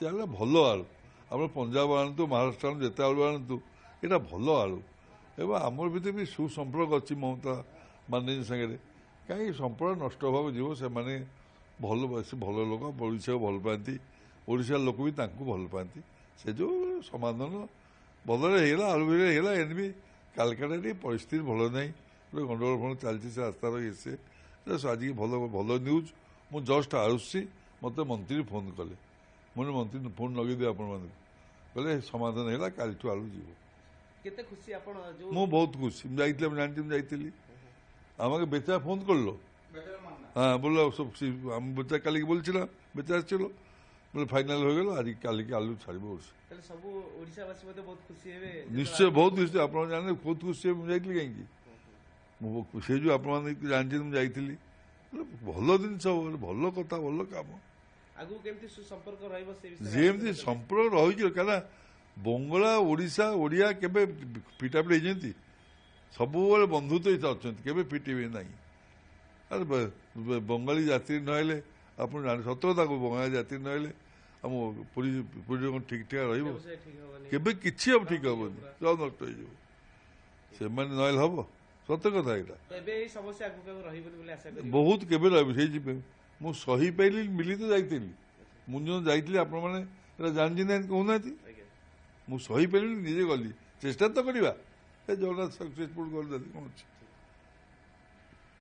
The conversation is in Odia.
ସେ ହେଲା ଭଲ ଆଳୁ। ଆମର ପଞ୍ଜାବ ଆଣନ୍ତୁ, ମହାରାଷ୍ଟ୍ର ଆଣନ୍ତୁ, ଯେତେ ଆଳୁ ଆଣନ୍ତୁ, ଏଇଟା ଭଲ ଆଳୁ। ଏବଂ ଆମର ଭିତରେ ବି ସୁସମ୍ପର୍କ ଅଛି ମମତା ବାନାର୍ଜୀ ସାଙ୍ଗରେ। କାହିଁକି ସମ୍ପର୍କ ନଷ୍ଟ ହେବାକୁ ଯିବ? ସେମାନେ ଭଲ ଲୋକ, ଓଡ଼ିଶାକୁ ଭଲ ପାଆନ୍ତି, ଓଡ଼ିଶାର ଲୋକ ବି ତାଙ୍କୁ ଭଲ ପାଆନ୍ତି। ସେ ଯେଉଁ ସମାଧାନ ଭଲରେ ହେଇଗଲା, ଆଳୁ ବିରେ ହେଇଗଲା। ଏମିତି ବି କାଲକାଟା ଟିକେ ପରିସ୍ଥିତି ଭଲ ନାହିଁ, ଗୋଟେ ଗଣ୍ଡଗୋଳ ଫଣ୍ଡ ଚାଲିଛି ସେ ରାସ୍ତାର ଇଏ ଆଜିକି ଭଲ ନ୍ୟୁଜ୍। ମୁଁ ଜଷ୍ଟ ଆସୁଛି, ମୋତେ ମନ୍ତ୍ରୀ ଫୋନ୍ କଲେ, ମୁଁ ମନ୍ତ୍ରୀ ଫୋନ୍ ଲଗେଇଦେବି ଆପଣମାନଙ୍କୁ, କହିଲେ ସମାଧାନ ହେଲା, କାଲିଠୁ ଆଳୁ ଯିବ। କେତେ খুশি ଆପଣ? ମୁଁ ବହୁତ খুশি। ମୁଁ ଯାଇଥିଲି, আমি জানছি, ମୁଁ ଯାଇଥିଲି। আমাকে বেচারা ফোন করলো, হ্যাঁ বললো আমি বেচারা কালকে বলছিলাম, বেচারা ছিল, বলে ফাইনাল হয়ে গেল, আজ কালকে আলু ছাড়ব। ସବୁ ଓଡ଼ିଶାବାସୀ ମଧ୍ୟ ବହୁତ ଖୁସି ହେବେ। ନିଶ୍ଚୟ ବହୁତ ଖୁସି। ଆପଣ ଜାଣିଲେ ବହୁତ ଖୁସି ହେବେ। ମୁଁ ଯାଇଥିଲି କାହିଁକି? ସେ ଯେଉଁ ଆପଣମାନେ ଜାଣିଛନ୍ତି ମୁଁ ଯାଇଥିଲି। ଭଲ ଜିନିଷ, ଭଲ କଥା, ଭଲ କାମ। ଆଗକୁ କେମିତି ସୁସମ୍ପର୍କ ରହିବ ସେ ବିଷୟରେ ଯେମିତି ସମ୍ପର୍କ ରହିଛି, କାରଣ ବଙ୍ଗଳା ଓଡ଼ିଶା ଓଡ଼ିଆ କେବେ ପିଟାପିଟି ହେଇଛନ୍ତି? ସବୁବେଳେ ବନ୍ଧୁତ୍ୱ ହିସାବରେ ଅଛନ୍ତି, କେବେ ପିଟିବେ ନାହିଁ। ଆରେ ବଙ୍ଗାଳୀ ଜାତି ନହେଲେ ଆପଣ ସତ କଥା କହୁ, ବଙ୍ଗାଳୀ ଜାତି ନହେଲେ ଆମ ପୁରୀରେ କ'ଣ ଠିକ୍ ଠାକ୍ ରହିବ? କେବେ କିଛି ଆଉ ଠିକ୍ ହେବନି, ସବୁ ନଷ୍ଟ ହେଇଯିବ। ସେମାନେ ନହେଲେ ହବ? ସତ କଥା ଏଇଟା। ବହୁତ କେବେ ରହିବ? ସେଇଥିପାଇଁ ମୁଁ ସହିପାରିଲି, ମିଲି ତ ଯାଇଥିଲି। ମୁଁ ଯେଉଁ ଯାଇଥିଲି, ଆପଣମାନେ ଏଇଟା ଜାଣିଛନ୍ତି କହୁନାହାନ୍ତି? ମୁଁ ସହିପାରିଲିନି, ନିଜେ ଗଲି, ଚେଷ୍ଟା ତ କରିବା। ଏ ଜଗନ୍ନାଥ ସକ୍ସେସଫୁଲ୍ କରିଦେଲି, କ'ଣ ଅଛି?